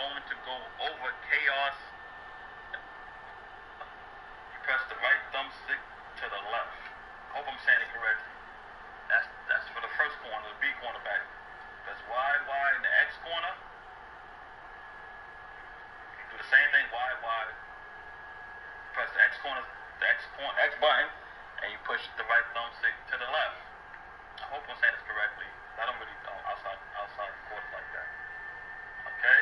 going to go over chaos. You press the right thumbstick to the left. I hope I'm saying it correctly. That's for the first corner, the B cornerback. Press Y in the X corner. You do the same thing, Y. Press the X button, and you push the right thumbstick to the left. I hope I'm saying this correctly. I don't really outside quarters like that. Okay?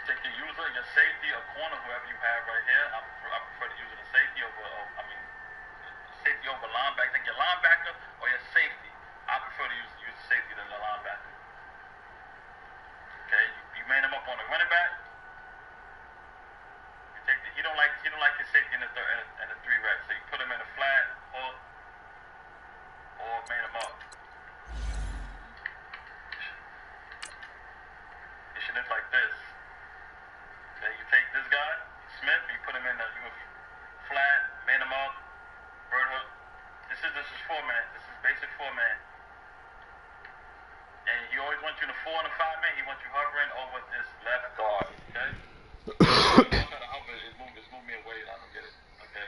Take your user, your safety, or corner, whoever you have right here. I prefer to use the safety over linebacker. Take your linebacker or your safety. I prefer to use the safety than the linebacker. Okay? You man him up on the running back. He don't like his safety in the 3 rep, so you put him in a flat or man him up. It should look like this. Okay, you take this guy, Smith, you put him in you flat, man him up, bird hook. This is 4-man. This is basic 4-man. And he always wants you in the 4 and the 5-man. He wants you hovering over this left guard. Okay. It's moved me away. I don't get it. Okay.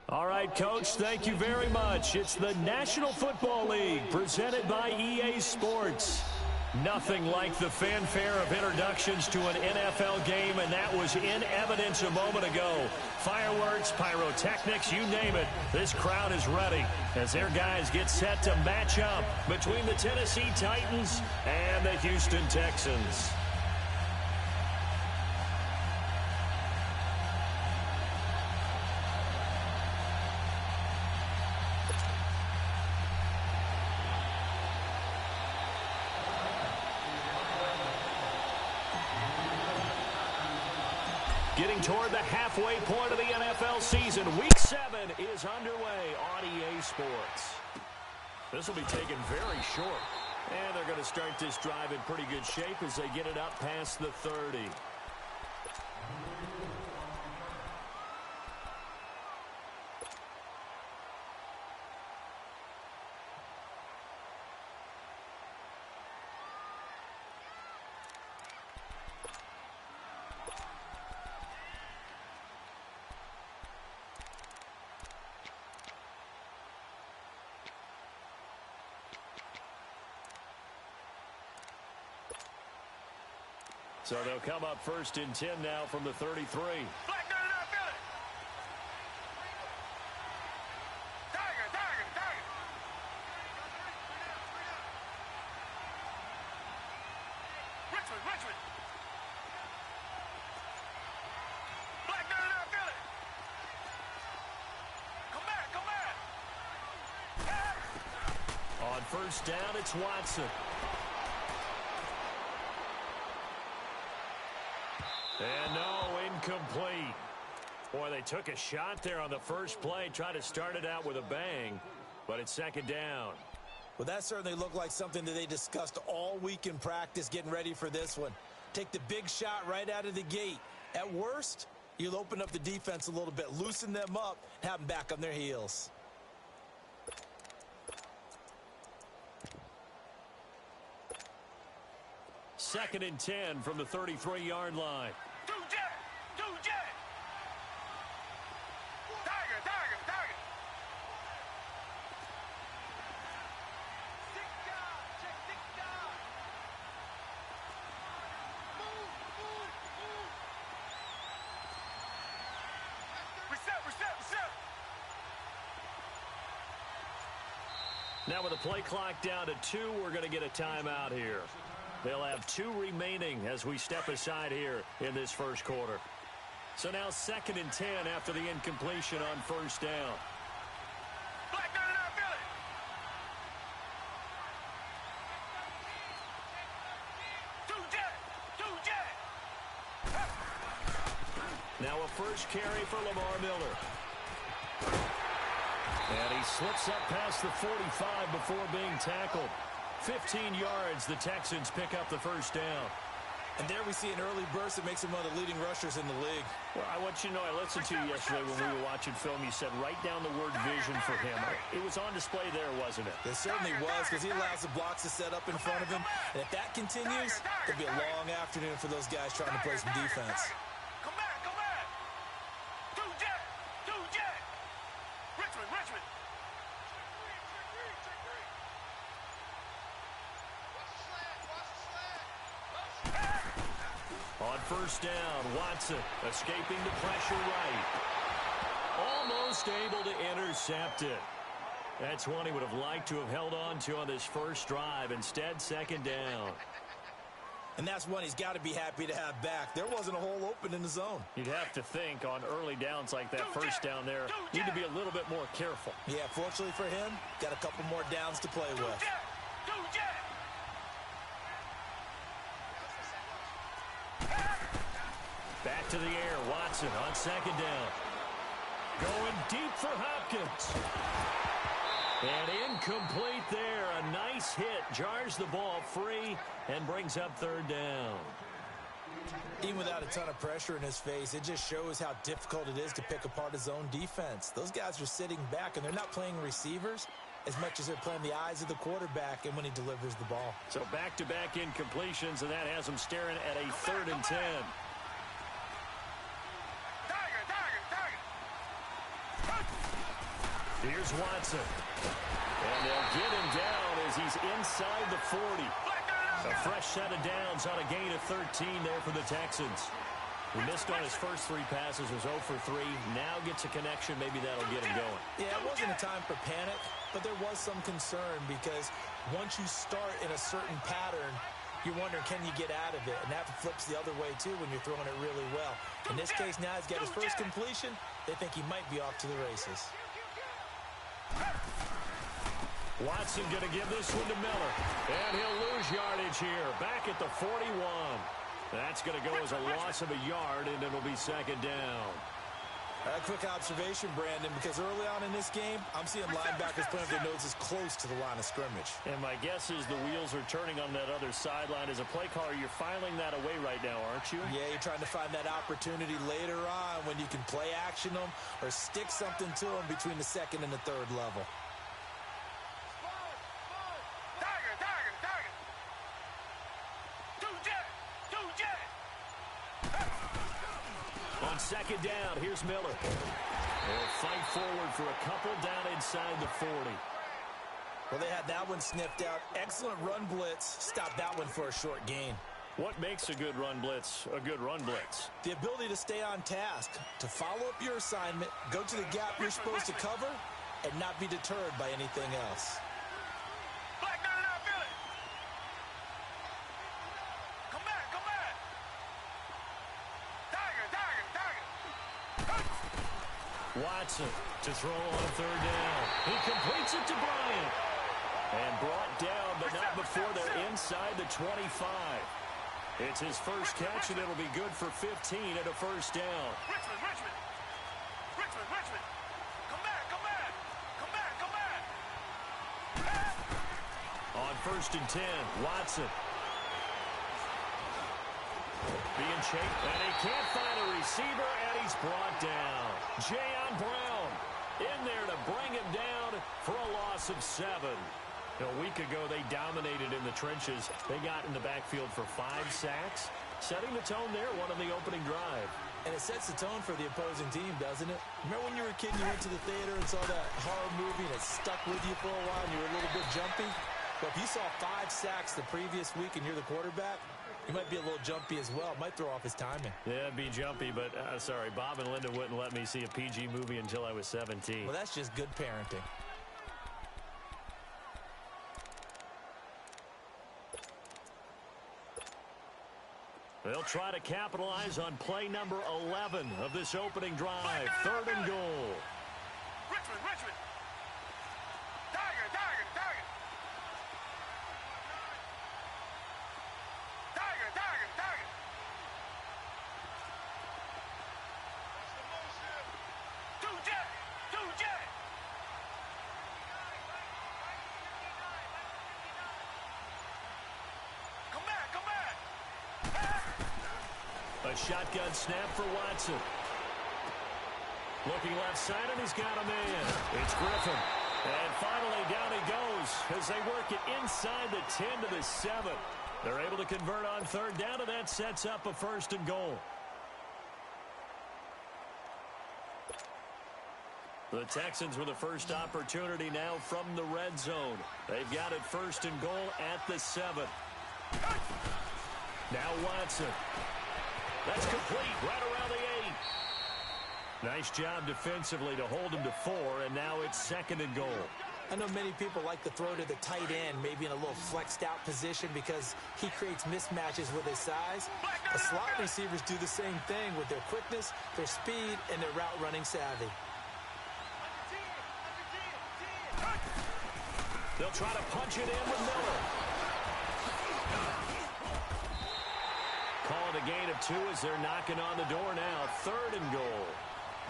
All right, Coach, thank you very much. It's the National Football League presented by EA Sports. Nothing like the fanfare of introductions to an NFL game, and that was in evidence a moment ago. Fireworks, pyrotechnics, you name it. This crowd is ready as their guys get set to match up between the Tennessee Titans and the Houston Texans. Getting toward the halfway point of the NFL season. Week 7 is underway on EA Sports. This will be taken very short. And they're going to start this drive in pretty good shape as they get it up past the 30. So they'll come up 1st and 10 now from the 33. On 1st down, it's Watson. And no, incomplete. Boy, they took a shot there on the first play, tried to start it out with a bang, but it's 2nd down. Well, that certainly looked like something that they discussed all week in practice getting ready for this one. Take the big shot right out of the gate. At worst, you'll open up the defense a little bit, loosen them up, and have them back on their heels. Second and 10 from the 33-yard line. Now with the play clock down to 2, we're going to get a timeout here. They'll have 2 remaining as we step aside here in this first quarter. So now 2nd and 10 after the incompletion on 1st down. Now a first carry for Lamar Miller. And he slips up past the 45 before being tackled. 15 yards, the Texans pick up the first down. And there we see an early burst that makes him one of the leading rushers in the league. Well, I want you to know, I listened to you yesterday when we were watching film. You said write down the word vision for him. It was on display there, wasn't it? It certainly was, because he allows the blocks to set up in front of him. And if that continues, it'll be a long afternoon for those guys trying to play some defense. Come back, come back. Two jet. Richmond. On first down, Watson escaping the pressure right. Almost able to intercept it. That's one he would have liked to have held on to on this first drive. Instead, second down. And that's one he's got to be happy to have back. There wasn't a hole open in the zone. You'd have to think on early downs like that first down there, need to be a little bit more careful. Yeah, fortunately for him, got a couple more downs to play with. Back to the air, Watson on second down. Going deep for Hopkins. And incomplete there. A nice hit. Jars the ball free and brings up third down. Even without a ton of pressure in his face, it just shows how difficult it is to pick apart his own defense. Those guys are sitting back, and they're not playing receivers as much as they're playing the eyes of the quarterback and when he delivers the ball. So back-to-back incompletions, and that has him staring at a 3rd and 10. Here's Watson. And they'll get him down as he's inside the 40. A fresh set of downs on a gain of 13 there for the Texans. He missed on his first 3 passes, was 0 for 3. Now gets a connection. Maybe that'll get him going. Yeah, it wasn't a time for panic, but there was some concern because once you start in a certain pattern, you're wondering, can you get out of it? And that flips the other way, too, when you're throwing it really well. In this case, now he's got his first completion. They think he might be off to the races. Watson going to give this one to Miller. And he'll lose yardage here. Back at the 41. That's going to go as a loss of a yard, and it'll be second down. A quick observation, Brandon, because early on in this game, I'm seeing linebackers putting their noses close to the line of scrimmage. And my guess is the wheels are turning on that other sideline. As a play caller, you're filing that away right now, aren't you? Yeah, you're trying to find that opportunity later on when you can play action them or stick something to them between the 2nd and the 3rd level. On second down, here's Miller. They'll fight forward for a couple down inside the 40. Well, they had that one sniffed out. Excellent run blitz. Stopped that one for a short gain. What makes a good run blitz a good run blitz? The ability to stay on task, to follow up your assignment, go to the gap you're supposed to cover, and not be deterred by anything else. Watson to throw on 3rd down. He completes it to Bryant. And brought down, but not before they're inside the 25. It's his first catch, and it'll be good for 15 at a first down. Richmond. Come back. On 1st and 10, Watson. Being chased, and he can't find a receiver, and he's brought down. Jayon Brown in there to bring him down for a loss of 7. A week ago, they dominated in the trenches. They got in the backfield for 5 sacks, setting the tone there, one on the opening drive. And it sets the tone for the opposing team, doesn't it? Remember when you were a kid and you went to the theater and saw that horror movie and it stuck with you for a while and you were a little bit jumpy? Well, if you saw 5 sacks the previous week and you're the quarterback, you might be a little jumpy as well. Might throw off his timing. Yeah, it'd be jumpy, but sorry, Bob and Linda wouldn't let me see a PG movie until I was 17. Well, that's just good parenting. They'll try to capitalize on play number 11 of this opening drive. 3rd and goal. Richmond. Tiger. A shotgun snap for Watson. Looking left side, and he's got a man. It's Griffin. And finally, down he goes as they work it inside the 10 to the 7. They're able to convert on third down, and that sets up a 1st and goal. The Texans with the first opportunity now from the red zone. They've got it 1st and goal at the 7. Now Watson. That's complete right around the 8. Nice job defensively to hold him to 4, and now it's 2nd and goal. I know many people like to throw to the tight end, maybe in a little flexed out position because he creates mismatches with his size. The slot receivers do the same thing with their quickness, their speed, and their route running savvy. They'll try to punch it in with Miller. Call it a gain of 2 as they're knocking on the door now. 3rd and goal.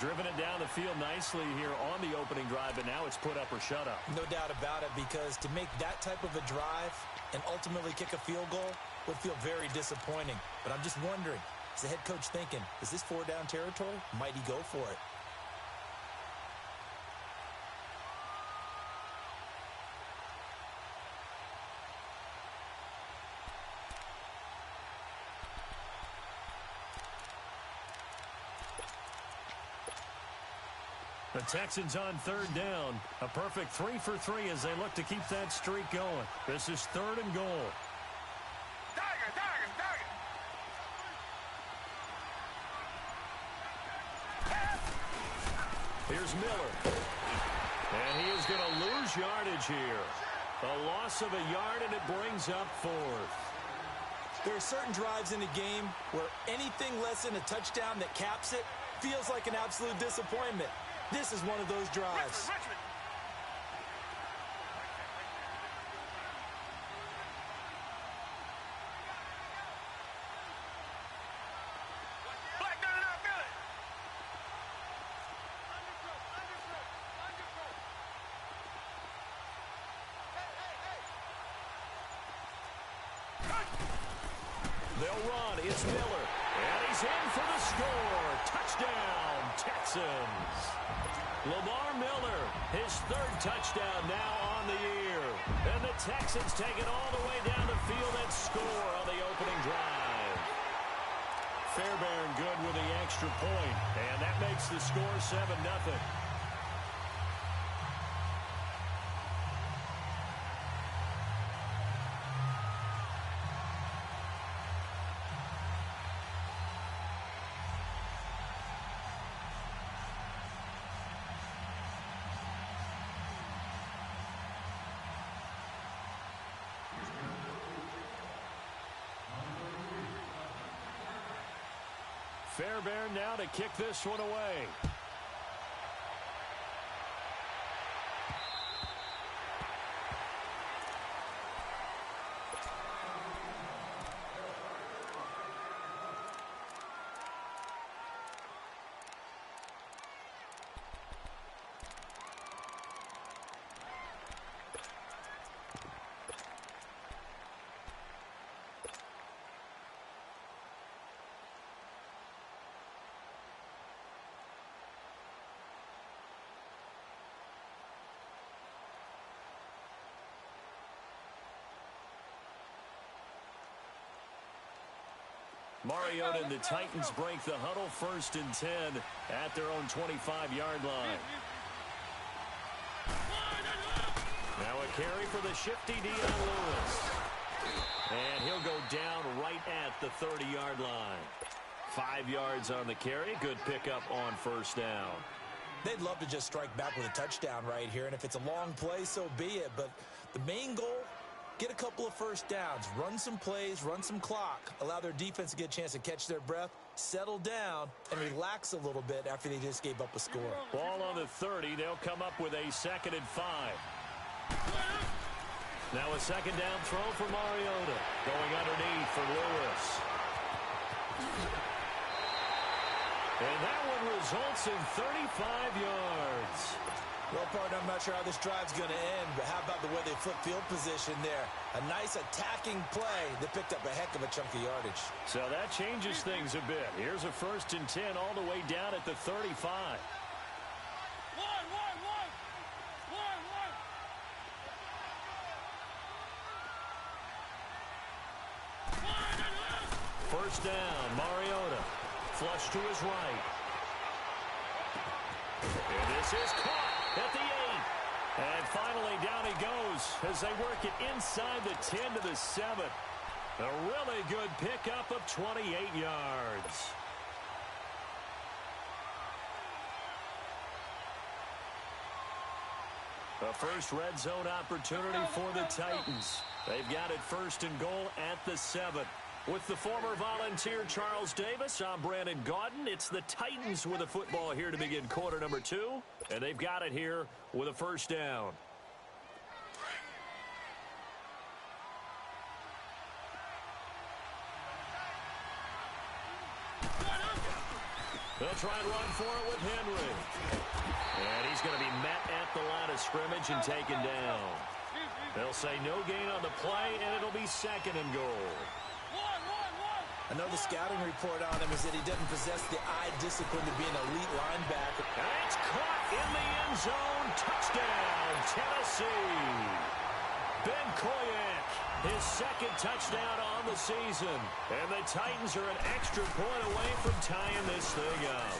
Driven it down the field nicely here on the opening drive, but now it's put up or shut up. No doubt about it, because to make that type of a drive and ultimately kick a field goal would feel very disappointing. But I'm just wondering, is the head coach thinking, is this 4-down territory? Might he go for it? The Texans on 3rd down. A perfect 3 for 3 as they look to keep that streak going. This is 3rd and goal. Here's Miller. And he is going to lose yardage here. A loss of a yard, and it brings up 4th. There are certain drives in the game where anything less than a touchdown that caps it feels like an absolute disappointment. This is one of those drives. Richmond. Black, got it out, Billy. They'll run. It's Miller. And he's in for the score. Touchdown, Texans. Lamar Miller, his 3rd touchdown now on the year. And the Texans take it all the way down the field and score on the opening drive. Fairbairn good with the extra point, and that makes the score 7-0. Fairbairn now to kick this one away. Mariota and the Titans break the huddle 1st and 10 at their own 25-yard line. Now a carry for the shifty Dion Lewis. And he'll go down right at the 30-yard line. 5 yards on the carry. Good pickup on 1st down. They'd love to just strike back with a touchdown right here, and if it's a long play, so be it. But the main goal, get a couple of 1st downs, run some plays, run some clock, allow their defense to get a chance to catch their breath, settle down, and relax a little bit after they just gave up a score. Ball on the 30. They'll come up with a 2nd and 5. Now a 2nd down throw for Mariota. Going underneath for Lewis. And that one results in 35 yards. Well, partner, I'm not sure how this drive's going to end, but how about the way they flip field position there? A nice attacking play that picked up a heck of a chunk of yardage. So that changes things a bit. Here's a 1st and 10 all the way down at the 35. First down, Mariota. Flush to his right. And this is caught at the 8. And finally down he goes as they work it inside the 10 to the 7. A really good pickup of 28 yards. A first red zone opportunity for the Titans. They've got it 1st and goal at the 7. With the former Volunteer Charles Davis, I'm Brandon Gaudin. It's the Titans with a football here to begin quarter number 2. And they've got it here with a 1st down. They'll try and run for it with Henry. And he's going to be met at the line of scrimmage and taken down. They'll say no gain on the play, and it'll be 2nd and goal. I know the scouting report on him is that he doesn't possess the eye discipline to be an elite linebacker. And it's caught in the end zone. Touchdown, Tennessee. Ben Koyak, his 2nd touchdown on the season. And the Titans are an extra point away from tying this thing up.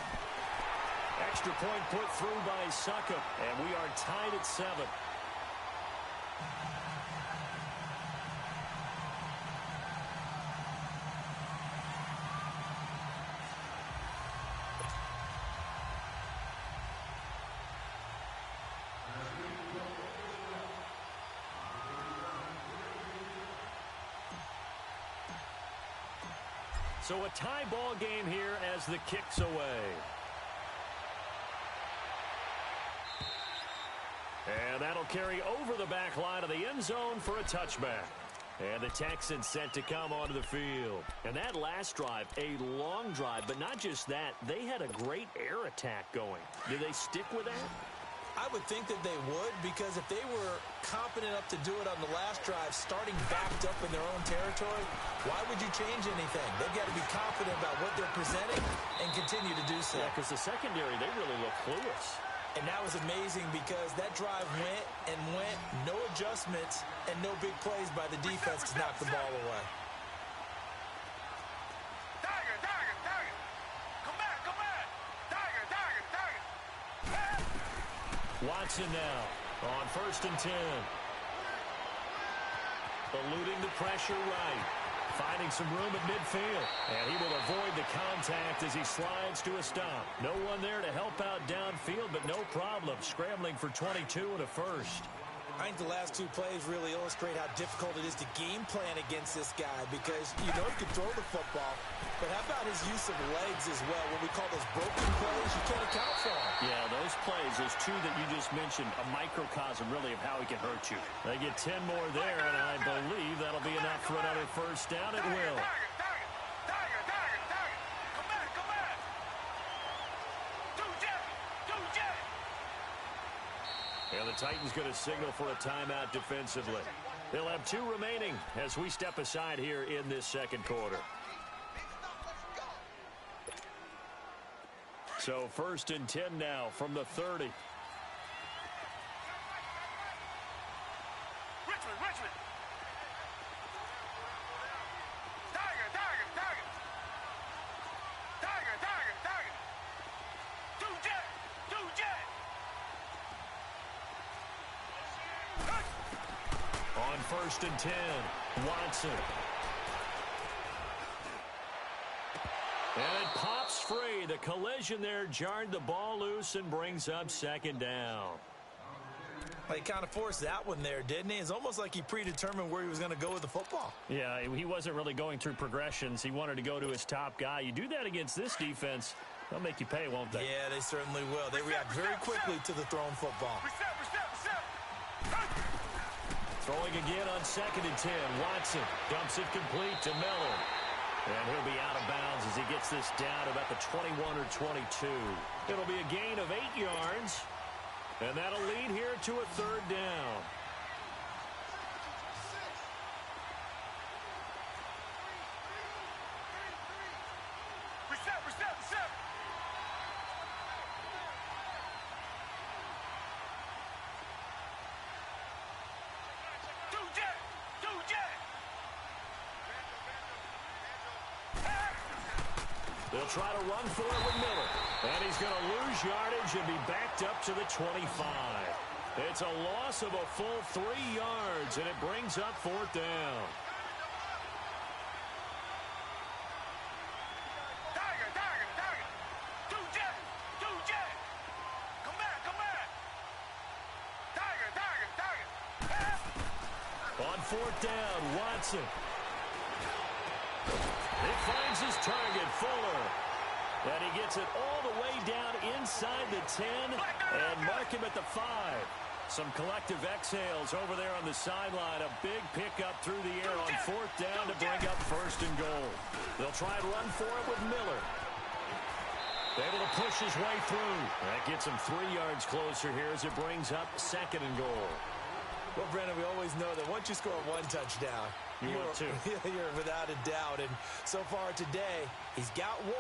Extra point put through by Succop, and we are tied at 7. So a tie ball game here as the kick's away. And that'll carry over the back line of the end zone for a touchback. And the Texans set to come onto the field. And that last drive, a long drive, but not just that, they had a great air attack going. Do they stick with that? I would think that they would, because if they were competent enough to do it on the last drive, starting backed up in their own territory, why would you change anything? They've got to be confident about what they're presenting and continue to do so. Yeah, because the secondary, they really look clueless. And that was amazing because that drive went and went, no adjustments, and no big plays by the defense to knock the ball away. Watson now on 1st and 10. Eluding the pressure right. Finding some room at midfield. And he will avoid the contact as he slides to a stop. No one there to help out downfield, but no problem. Scrambling for 22 and a 1st. I think the last 2 plays really illustrate how difficult it is to game plan against this guy, because you know he can throw the football, but how about his use of legs as well? What we call those broken plays, you can't account for them. Yeah, those plays, those 2 that you just mentioned, a microcosm really of how he can hurt you. They get 10 more there, and I believe that'll be enough for another 1st down at will. And the Titans going to signal for a timeout defensively. They'll have 2 remaining as we step aside here in this 2nd quarter. So 1st and 10 now from the 30. Richmond. Tiger. Two jet. On 1st and 10, Watson. And it pops free. The collision there jarred the ball loose and brings up 2nd down. Well, he kind of forced that one there, didn't he? It's almost like he predetermined where he was going to go with the football. Yeah, he wasn't really going through progressions. He wanted to go to his top guy. You do that against this defense, they'll make you pay, won't they? Yeah, they certainly will. They react very quickly to the thrown football. Throwing again on 2nd and 10. Watson dumps it complete to Miller. And he'll be out of bounds as he gets this down about the 21 or 22. It'll be a gain of 8 yards. And that'll lead here to a third down. Reset. Do jet. They'll try to run for it with Miller. And he's going to lose yardage and be backed up to the 25. It's a loss of a full 3 yards, and it brings up fourth down. Tiger. Do jet. Come back. Tiger. On fourth down, Watson. He finds his target, Fuller. And he gets it all the way down inside the 10 and mark him at the 5. Some collective exhales over there on the sideline. A big pickup through the air on fourth down to bring up first and goal. They'll try and run for it with Miller. Able to push his way through. That gets him 3 yards closer here as it brings up second and goal. Well, Brandon, we always know that once you score 1 touchdown, you're without a doubt. And so far today, he's got 1,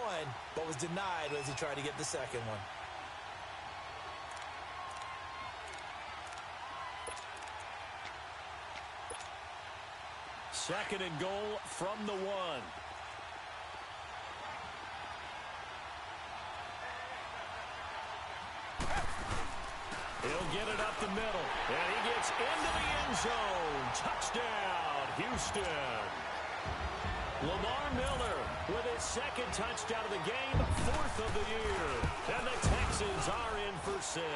but was denied as he tried to get the second one. Second and goal from the 1. He'll get it up the middle, and he gets into the end zone. Touchdown, Houston. Lamar Miller with his second touchdown of the game, 4th of the year. And the Texans are in for 6.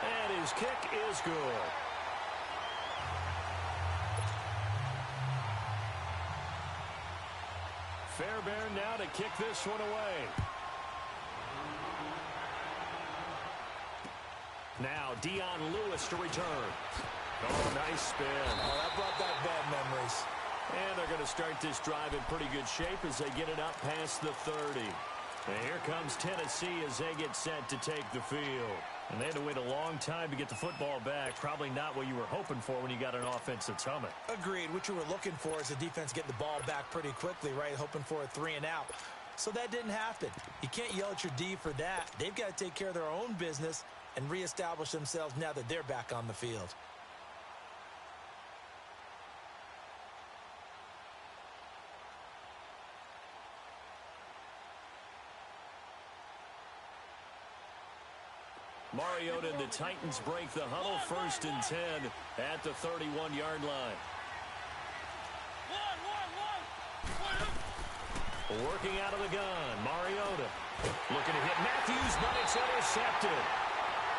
And his kick is good. Fairbairn now to kick this one away. Now Dion Lewis to return. Oh, nice spin. Oh, that brought back bad memories. And they're going to start this drive in pretty good shape as they get it up past the 30. And here comes Tennessee as they get set to take the field. And they had to wait a long time to get the football back. Probably not what you were hoping for when you got an offense that's humming. Agreed. What you were looking for is the defense getting the ball back pretty quickly, right? Hoping for a 3 and out. So that didn't happen. You can't yell at your D for that. They've got to take care of their own business and reestablish themselves now that they're back on the field. Mariota and the Titans break the huddle, 1st and 10 at the 31-yard line. Working out of the gun, Mariota looking to hit Matthews, but it's intercepted.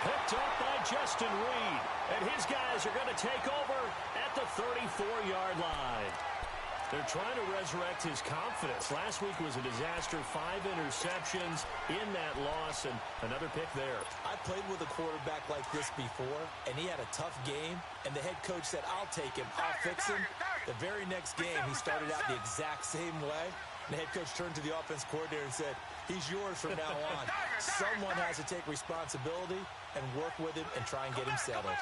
Picked up by Justin Reed, and his guys are going to take over at the 34-yard line. They're trying to resurrect his confidence. Last week was a disaster, 5 interceptions in that loss, and another pick there. I played with a quarterback like this before, and he had a tough game, and the head coach said, I'll take him, I'll fix him. The very next game, he started out the exact same way. And the head coach turned to the offense coordinator and said, he's yours from now on. Someone has to take responsibility and work with him and try and get him settled.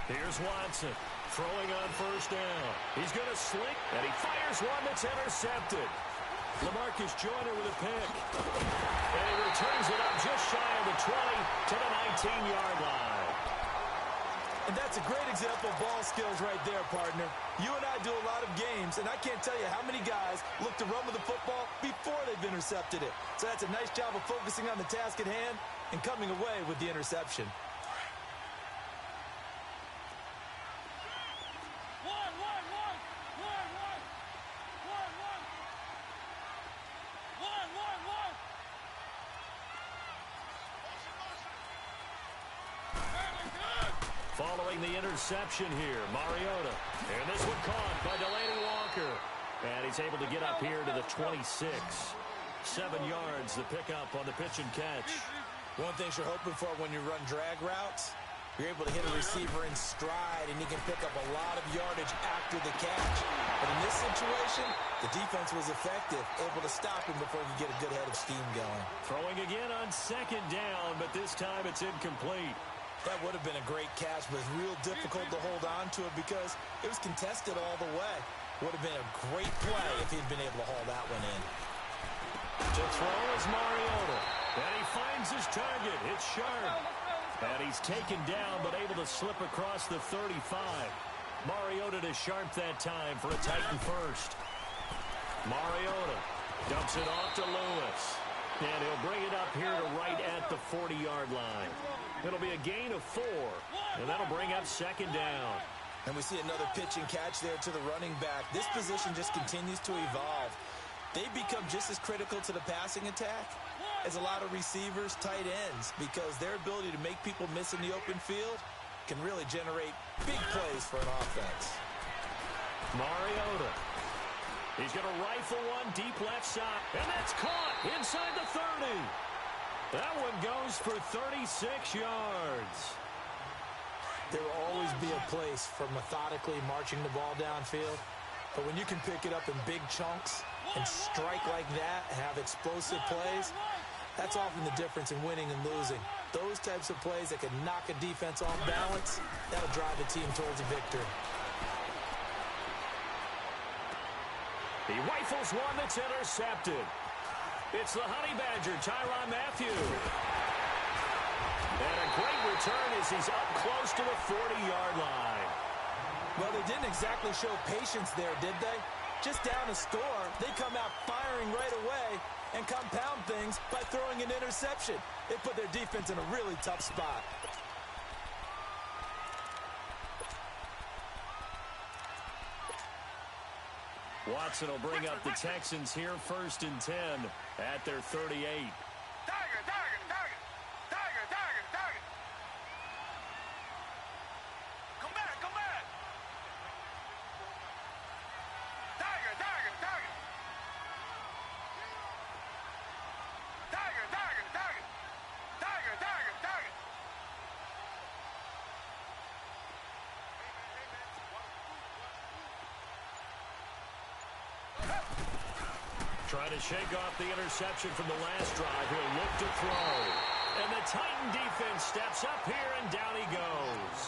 Here's Watson throwing on 1st down. He's going to slink, and he fires one that's intercepted. LaMarcus Joyner with a pick. And he returns it up just shy of the 20 to the 19-yard line. And that's a great example of ball skills right there, partner. You and I do a lot of games, and I can't tell you how many guys look to run with the football before they've intercepted it. So that's a nice job of focusing on the task at hand and coming away with the interception. Following the interception here, Mariota. And this one caught by Delaney Walker. And he's able to get up here to the 26. 7 yards, the pickup on the pitch and catch. One thing you're hoping for when you run drag routes You're able to hit a receiver in stride, and he can pick up a lot of yardage after the catch. But in this situation, the defense was effective, able to stop him before he could get a good head of steam going. Throwing again on second down, but this time it's incomplete. That would have been a great catch, but it's real difficult to hold on to it because it was contested all the way. Would have been a great play if he'd been able to haul that one in. To throw is Mariota. And he finds his target. It's Sharp. And he's taken down, but able to slip across the 35. Mariota to Sharp that time for a Titan first. Mariota dumps it off to Lewis. And he'll bring it up here to right at the 40-yard line. It'll be a gain of 4. And that'll bring up second down. And we see another pitch and catch there to the running back. This position just continues to evolve. They become just as critical to the passing attack as a lot of receivers, tight ends, because their ability to make people miss in the open field can really generate big plays for an offense. Mariota. He's going to rifle one deep left side. And that's caught inside the 30. That one goes for 36 yards. There will always be a place for methodically marching the ball downfield. But when you can pick it up in big chunks and strike like that, have explosive plays, that's often the difference in winning and losing. Those types of plays that can knock a defense off balance, that'll drive the team towards a victory. He rifles one that's intercepted. It's the Honey Badger, Tyrann Mathieu. And a great return as he's up close to the 40-yard line. Well, they didn't exactly show patience there, did they? Just down a score, they come out firing right away and compound things by throwing an interception. It put their defense in a really tough spot. Watson will bring up the Texans here, 1st and 10 at their 38. Tiger, tiger, tiger. Tiger, tiger, tiger. Come back, come back. Tiger, tiger, tiger. Tiger, tiger, tiger. Tiger, tiger, tiger. Trying to shake off the interception from the last drive. He'll look to throw. And the Titan defense steps up here, and down he goes.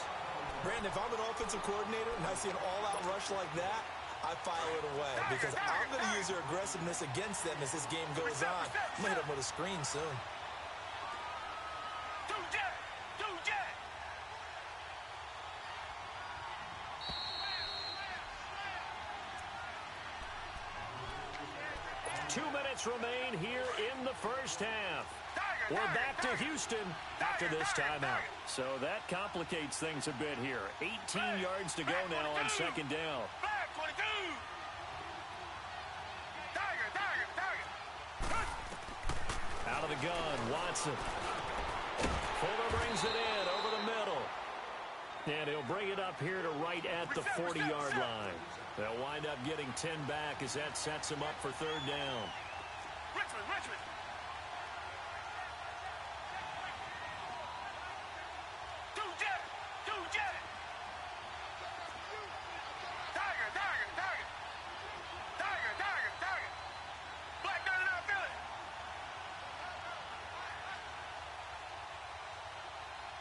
Brandon, if I'm an offensive coordinator and I see an all-out rush like that, I file it away because I'm going to use their aggressiveness against them as this game goes on. I'm going to hit them with a screen soon. Do jet, do jet. 2 minutes remain here in the first half. We're back to Houston after this timeout. So that complicates things a bit here. 18 yards to go now on second down. Flag 22. Tiger, tiger, tiger. Out of the gun, Watson. Fuller brings it in over the middle. And he'll bring it up here to right at the 40-yard line. They'll wind up getting 10 back as that sets him up for third down. Richmond, Richmond. Do jet, do jet. Tiger, tiger, tiger. Tiger, tiger, tiger. Black 99 Philly.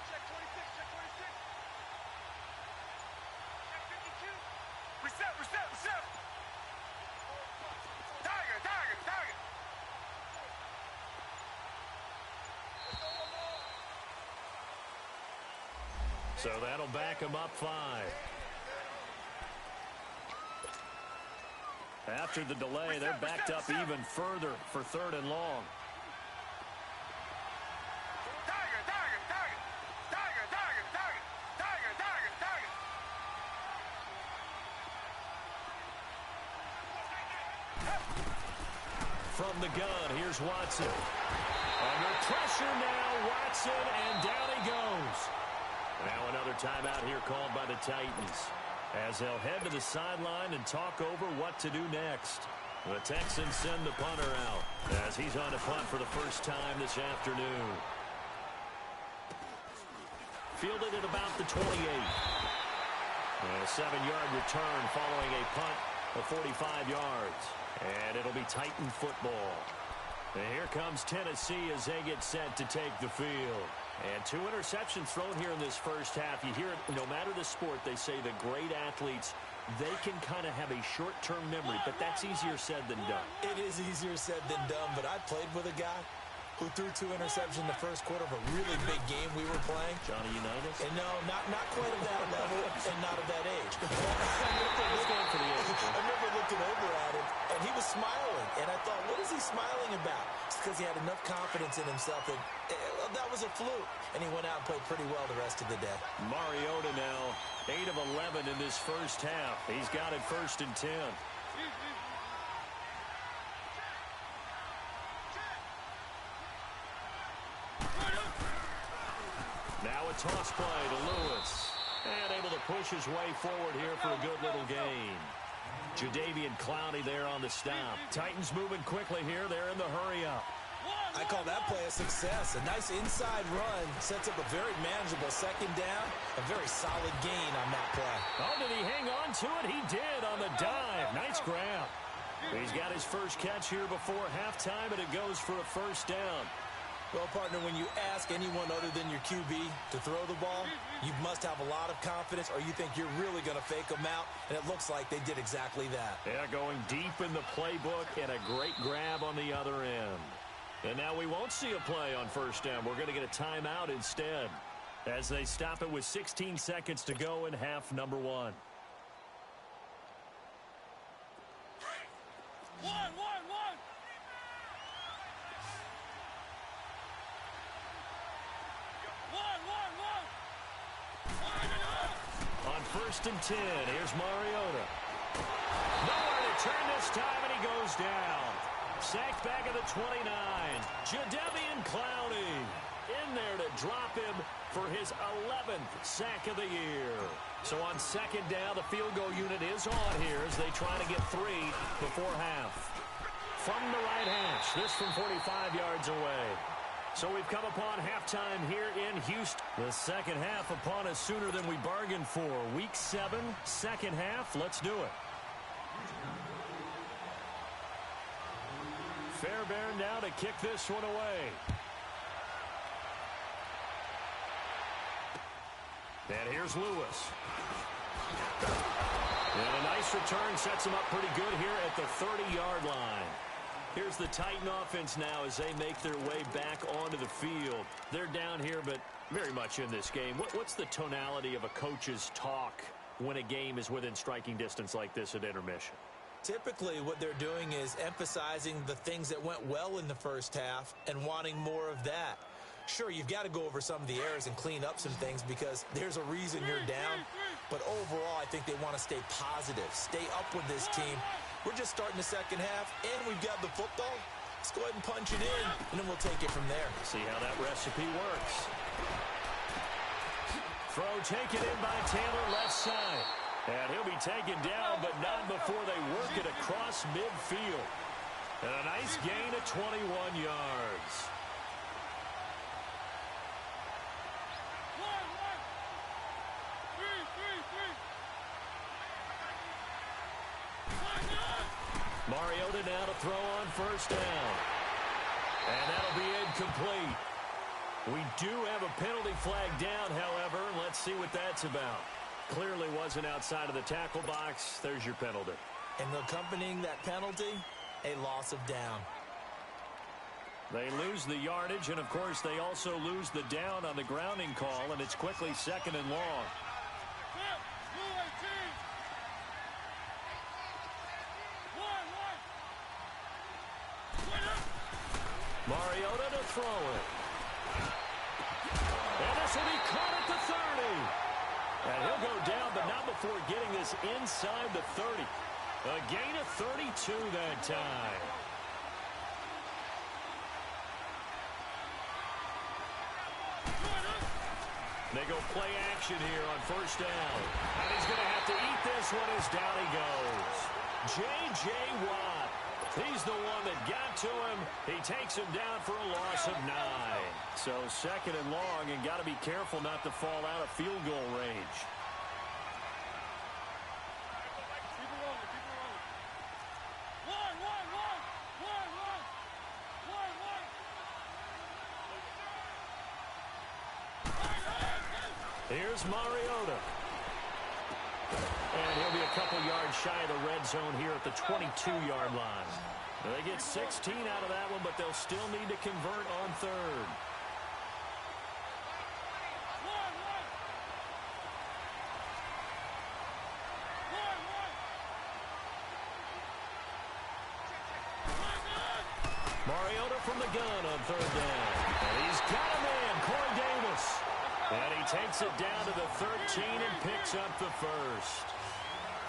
Check 26, check 26. Check 52. Reset, reset, reset. Tiger, tiger, tiger. So that'll back him up 5. After the delay, they're backed up even further for third and long. Tiger, tiger, tiger. Tiger, tiger, tiger. Tiger, tiger, tiger. From the gun, here's Watson. Under pressure now, Watson, and down he goes. Now another timeout here called by the Titans, as they'll head to the sideline and talk over what to do next. The Texans send the punter out as he's on to punt for the first time this afternoon. fielded at about the 28. And a 7-yard return following a punt of 45 yards. And it'll be Titan football. And here comes Tennessee as they get set to take the field. And 2 interceptions thrown here in this first half. You hear it, no matter the sport, they say the great athletes, they can kind of have a short-term memory, but that's easier said than done. It is easier said than done, but I played with a guy who threw 2 interceptions in the first quarter of a really big game we were playing. Johnny Unitas? And no, not quite at that level and not at that age. I remember looking over at him, and he was smiling. And I thought, what is he smiling about? It's because he had enough confidence in himself that that was a fluke. And he went out and played pretty well the rest of the day. Mariota now, 8 of 11 in this first half. He's got it 1st and 10. Now a toss play to Lewis. And able to push his way forward here for a good little gain. Jadeveon Clowney there on the stop. Titans moving quickly here. They're in the hurry-up. I call that play a success. A nice inside run sets up a very manageable 2nd down. A very solid gain on that play. Oh, did he hang on to it? He did on the dive. Nice grab. He's got his first catch here before halftime, and it goes for a 1st down. Well, partner, when you ask anyone other than your QB to throw the ball, you must have a lot of confidence, or you think you're really going to fake them out, and it looks like they did exactly that. Yeah, going deep in the playbook and a great grab on the other end. And now we won't see a play on 1st down. We're going to get a timeout instead as they stop it with 16 seconds to go in half number 1. On 1st and 10, here's Mariota. Nowhere to turn this time, and he goes down. Sacked back at the 29. Jadeveon Clowney in there to drop him for his 11th sack of the year. So on 2nd down, the field goal unit is on here as they try to get 3 before half. From the right hash, this from 45 yards away. So we've come upon halftime here in Houston. The second half upon us sooner than we bargained for. Week 7, second half. Let's do it. Fairbairn now to kick this one away. And here's Lewis. And a nice return sets him up pretty good here at the 30-yard line. Here's the Titan offense now as they make their way back onto the field. They're down here, but very much in this game. What's the tonality of a coach's talk when a game is within striking distance like this at intermission? Typically, what they're doing is emphasizing the things that went well in the first half and wanting more of that. Sure, you've got to go over some of the errors and clean up some things because there's a reason you're down. But overall, I think they want to stay positive, stay up with this team. We're just starting the second half, and we've got the football. Let's go ahead and punch it in, and then we'll take it from there. See how that recipe works. Throw taken in by Taylor, left side. And he'll be taken down, but not before they work it across midfield. And a nice gain of 21 yards. Mariota now to throw on 1st down. And that'll be incomplete. We do have a penalty flag down, however. Let's see what that's about. Clearly wasn't outside of the tackle box. There's your penalty. And accompanying that penalty, a loss of down. They lose the yardage, and, of course, they also lose the down on the grounding call, and it's quickly 2nd and long. Mariota to throw it. And this will be caught at the 30. And he'll go down, but not before getting this inside the 30. A gain of 32 that time. They go play action here on 1st down. And he's going to have to eat this one as down he goes. J.J. Watt He's the one that got to him. He takes him down for a loss of 9. So second and long, and got to be careful not to fall out of field goal range. Here's Mariota. And he'll be a couple yards shy of the red zone here at the 22-yard line. They get 16 out of that one, but they'll still need to convert on third. Mariota from the gun on third down. And he's got a man, Corey Davis. And he takes it down to the 13 and picks up the first.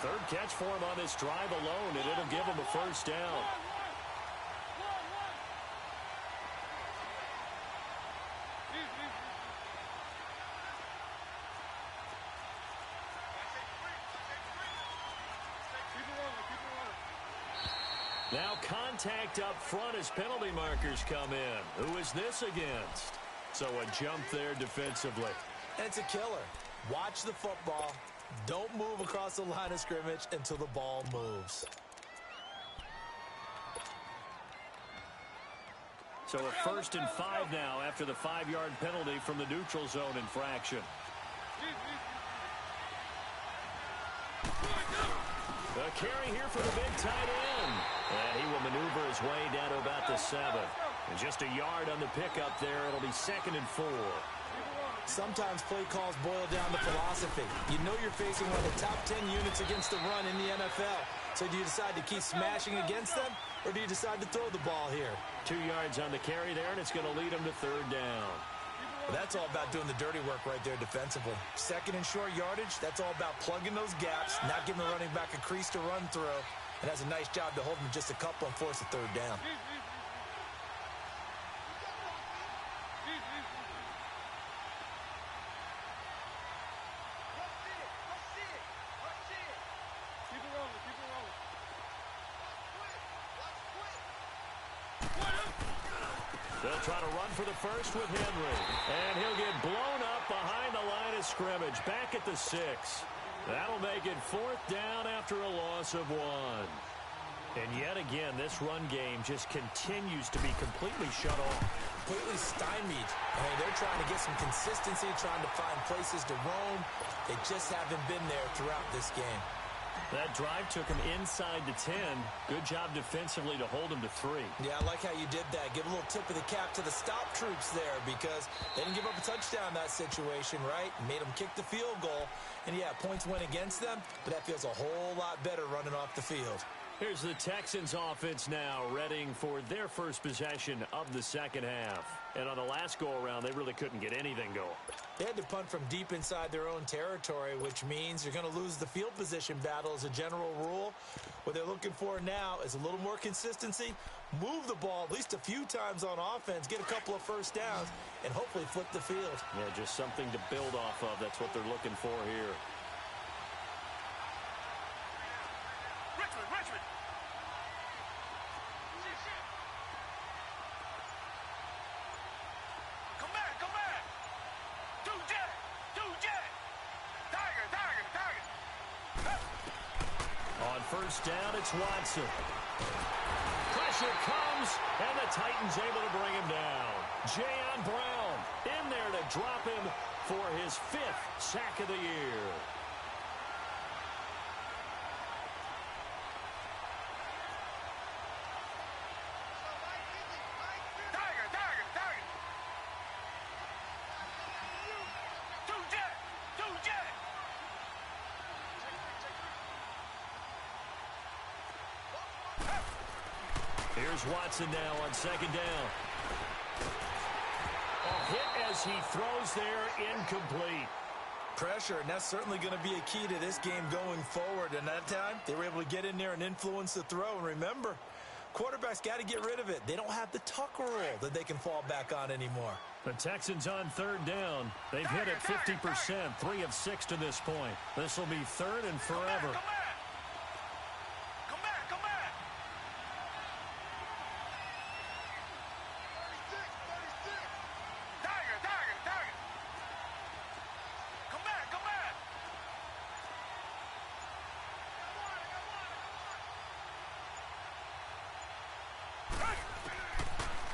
Third catch for him on this drive alone, and it'll give him a first down. Now contact up front as penalty markers come in. Who is this against? So a jump there defensively. And it's a killer. Watch the football. Don't move across the line of scrimmage until the ball moves. So a 1st and 5 now after the 5-yard penalty from the neutral zone infraction. The carry here for the big tight end. And he will maneuver his way down to about the 7. And just a yard on the pickup there. It'll be 2nd and 4. Sometimes play calls boil down to philosophy. You know you're facing one of the top 10 units against the run in the NFL. So do you decide to keep smashing against them, or do you decide to throw the ball here? 2 yards on the carry there, and it's going to lead them to third down. Well, that's all about doing the dirty work right there defensively. 2nd and short yardage, that's all about plugging those gaps, not giving the running back a crease to run through, and has a nice job to hold him just a couple and force a third down. They'll try to run for the first with Henry. And he'll get blown up behind the line of scrimmage. Back at the 6. That'll make it 4th down after a loss of 1. And yet again, this run game just continues to be completely shut off. Completely stymied. I mean, they're trying to get some consistency, trying to find places to roam. They just haven't been there throughout this game. That drive took him inside the 10. Good job defensively to hold him to 3. Yeah, I like how you did that. Give a little tip of the cap to the stop troops there, because they didn't give up a touchdown in that situation, right? Made them kick the field goal. And, yeah, points went against them, but that feels a whole lot better running off the field. Here's the Texans offense now, readying for their first possession of the second half. And on the last go-around, they really couldn't get anything going. They had to punt from deep inside their own territory, which means you're going to lose the field position battle as a general rule. What they're looking for now is a little more consistency, move the ball at least a few times on offense, get a couple of first downs, and hopefully flip the field. Yeah, just something to build off of. That's what they're looking for here. Richmond. Come back. Do jet. Tiger. On first down, it's Watson. Pressure comes, and the Titans able to bring him down. Jayon Brown in there to drop him for his 5th sack of the year. Here's Watson now on second down. A hit as he throws there, incomplete. Pressure, and that's certainly going to be a key to this game going forward. And that time, they were able to get in there and influence the throw. And remember, quarterbacks got to get rid of it. They don't have the tuck rule that they can fall back on anymore. The Texans on third down. They've hit it 50%, 3 of 6 to this point. This will be 3rd and forever. Come back.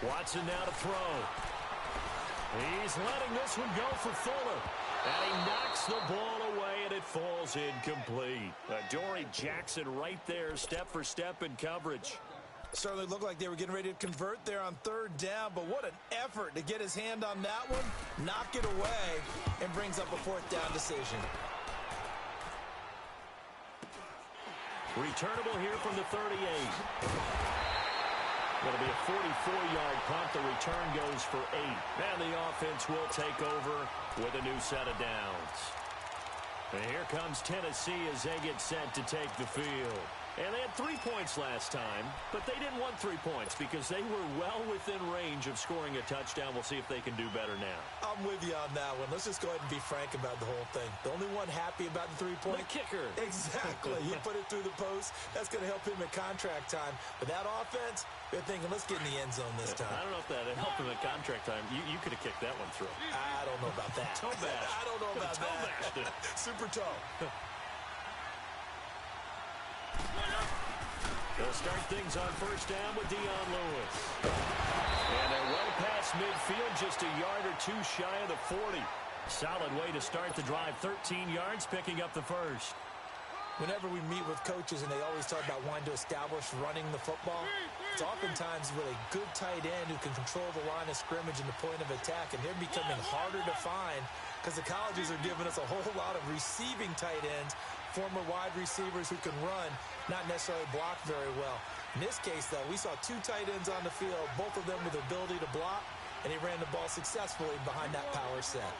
Watson now to throw. He's letting this one go for Fuller. And he knocks the ball away, and it falls incomplete. Dory Jackson right there, step for step in coverage. Certainly looked like they were getting ready to convert there on third down, but what an effort to get his hand on that one, knock it away, and brings up a fourth down decision. Returnable here from the 38. Going to be a 44-yard punt. The return goes for 8. And the offense will take over with a new set of downs. And here comes Tennessee as they get set to take the field. And they had 3 points last time, but they didn't want 3 points because they were well within range of scoring a touchdown. We'll see if they can do better now. I'm with you on that one. Let's just go ahead and be frank about the whole thing. The only one happy about the 3-point? The kicker. Exactly. He put it through the post. That's going to help him at contract time. But that offense, they're thinking, let's get in the end zone this time. I don't know if that helped him at contract time. You could have kicked that one through. I don't know about that. Toe bash. I don't know about that. Super toe. They'll start things on first down with Dion Lewis. And they're well past midfield, just a yard or two shy of the 40. Solid way to start the drive, 13 yards, picking up the first. Whenever we meet with coaches and they always talk about wanting to establish running the football, it's oftentimes with a good tight end who can control the line of scrimmage and the point of attack, and they're becoming harder to find because the colleges are giving us a whole lot of receiving tight ends, former wide receivers who can run, not necessarily block very well. In this case, though, we saw 2 tight ends on the field, both of them with the ability to block, and he ran the ball successfully behind that power set.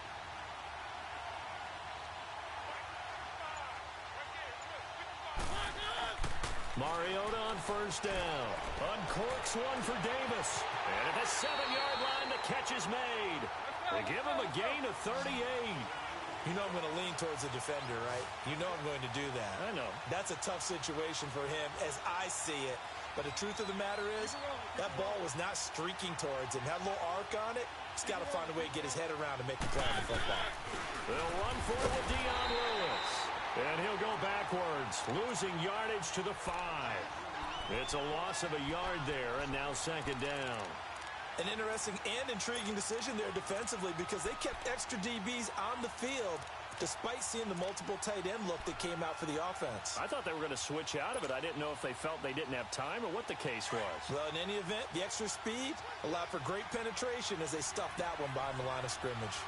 Mariota on first down. Uncorks one for Davis. And at the 7-yard line, the catch is made. They give him a gain of 38. You know I'm going to lean towards the defender, right? You know I'm going to do that. I know. That's a tough situation for him as I see it. But the truth of the matter is, that ball was not streaking towards him. Had a little arc on it. He's got to find a way to get his head around to make the play on the football. They'll run for it with Dion Lewis. And he'll go backwards, losing yardage to the 5. It's a loss of a yard there, and now second down. An interesting and intriguing decision there defensively because they kept extra DBs on the field despite seeing the multiple tight end look that came out for the offense. I thought they were going to switch out of it. I didn't know if they felt they didn't have time or what the case was. Well, in any event, the extra speed allowed for great penetration as they stuffed that one behind the line of scrimmage.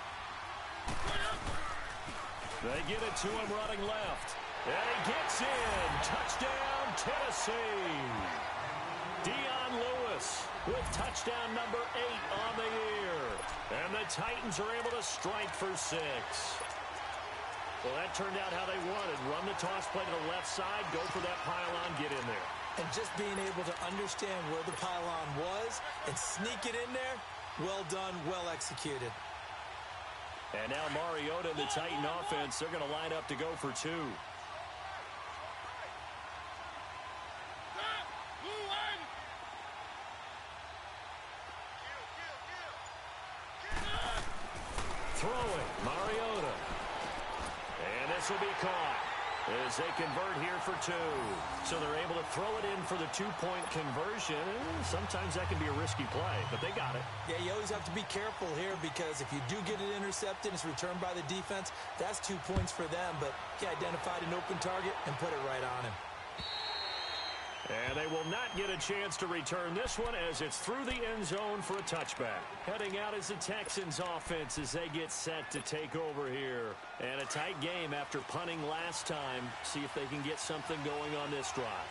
They get it to him running left. And he gets in. Touchdown, Tennessee. Dion Lewis with touchdown number 8 on the year. And the Titans are able to strike for 6. Well, that turned out how they wanted. Run the toss play to the left side, go for that pylon, get in there. And just being able to understand where the pylon was and sneak it in there, well done, well executed. And now Mariota and the Titan offense, they're going to line up to go for 2. Throwing, Mariota. And this will be caught as they convert here for 2. So they're able to throw it in for the 2-point conversion. Sometimes that can be a risky play, but they got it. Yeah, you always have to be careful here because if you do get it intercepted, it's returned by the defense, that's 2 points for them. But he identified an open target and put it right on him. And they will not get a chance to return this one as it's through the end zone for a touchback. Heading out is the Texans offense as they get set to take over here. And a tight game after punting last time. See if they can get something going on this drive.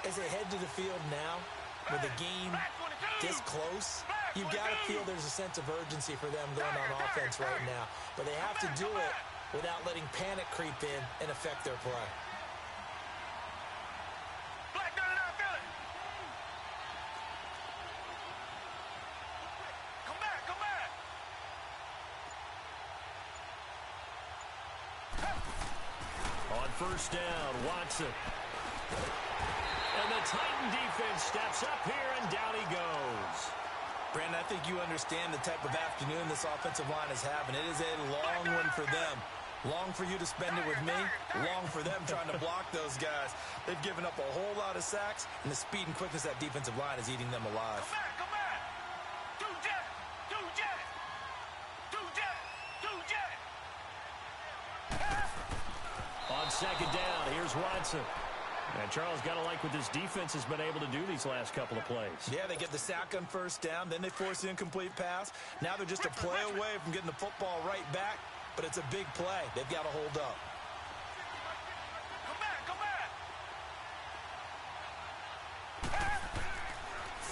As they head to the field now, with the game this close, you've got to feel there's a sense of urgency for them going on offense right now. But they have to do it without letting panic creep in and affect their play. First down, Watson. And the Titan defense steps up here, and down he goes. Brandon, I think you understand the type of afternoon this offensive line is having. It is a long one for them. Long for you to spend it with me. Long for them trying to block those guys. They've given up a whole lot of sacks, and the speed and quickness of that defensive line is eating them alive. second down. Here's Watson. And Charles, got to like what this defense has been able to do these last couple of plays. Yeah, they get the sack on first down, then they force the incomplete pass. Now they're just a play away from getting the football right back, but it's a big play. They've got to hold up. Come back.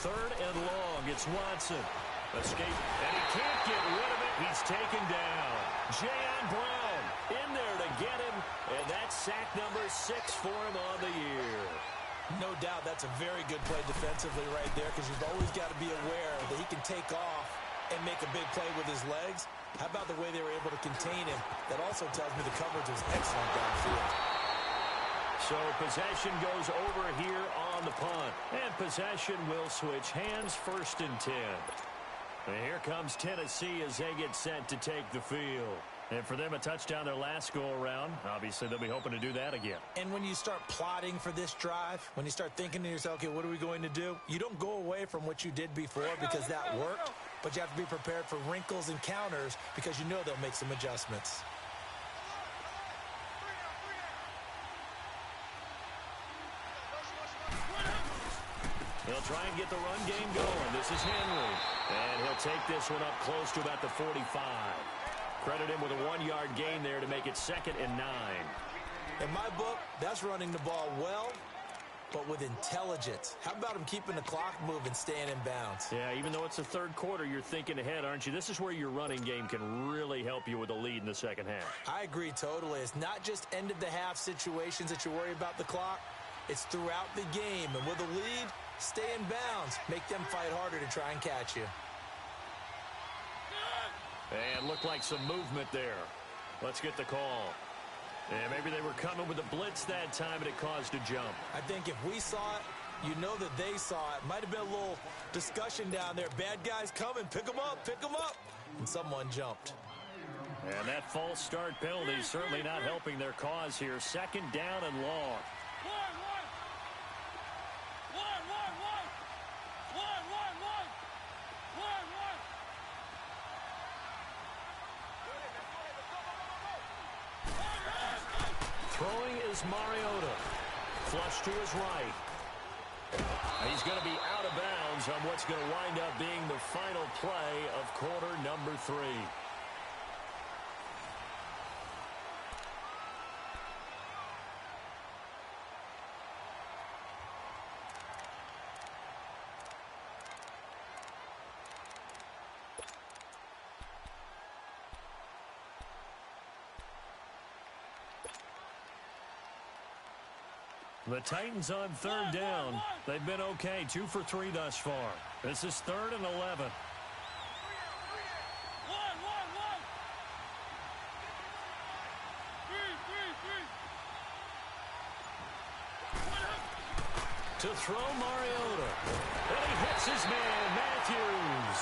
Third and long. It's Watson. Escape, and he can't get rid of it. He's taken down. Jayon Brown in there to get him, and that's sack number 6 for him on the year. No doubt that's a very good play defensively right there, because you've always got to be aware that he can take off and make a big play with his legs. How about the way they were able to contain him? That also tells me the coverage was excellent downfield. So possession goes over here on the punt, and possession will switch hands, 1st and 10. And here comes Tennessee as they get set to take the field. And for them, a touchdown their last go-around. Obviously, they'll be hoping to do that again. And when you start plotting for this drive, when you start thinking to yourself, okay, what are we going to do? You don't go away from what you did before because that worked, but you have to be prepared for wrinkles and counters because you know they'll make some adjustments. They'll try and get the run game going. This is Henry. And he'll take this one up close to about the 45. Credit him with a 1-yard gain there to make it 2nd and 9. In my book, that's running the ball well, but with intelligence. How about him keeping the clock moving, staying in bounds? Yeah, even though it's the 3rd quarter, you're thinking ahead, aren't you? This is where your running game can really help you with a lead in the second half. I agree totally. It's not just end-of-the-half situations that you worry about the clock. It's throughout the game. And with a lead, stay in bounds. Make them fight harder to try and catch you. And looked like some movement there. Let's get the call. And maybe they were coming with a blitz that time, and it caused a jump. I think if we saw it, you know that they saw it. Might have been a little discussion down there. Bad guys coming. Pick them up. Pick them up. And someone jumped. And that false start penalty is certainly not helping their cause here. 2nd down and long. Throwing is Mariota. Flush to his right. He's going to be out of bounds on what's going to wind up being the final play of quarter number 3. The Titans on 3rd down. They've been okay, 2 for 3 thus far. This is 3rd and 11. To throw Mariota. And he hits his man, Matthews.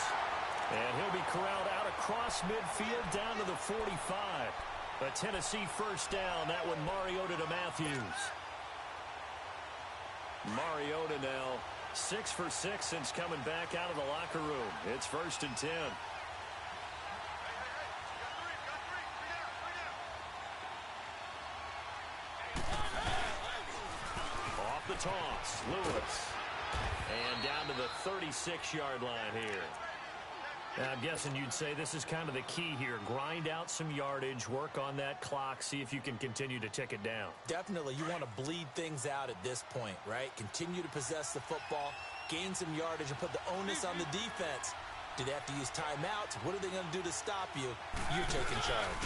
And he'll be corralled out across midfield down to the 45. A Tennessee 1st down. That one Mariota to Matthews. Mariota now 6 for 6 since coming back out of the locker room. It's 1st and 10. Off the toss, Lewis. And down to the 36-yard line here. Now, I'm guessing you'd say this is kind of the key here. Grind out some yardage, work on that clock, see if you can continue to tick it down. Definitely. You want to bleed things out at this point, right? Continue to possess the football, gain some yardage, and put the onus on the defense. Do they have to use timeouts? What are they going to do to stop you? You're taking charge.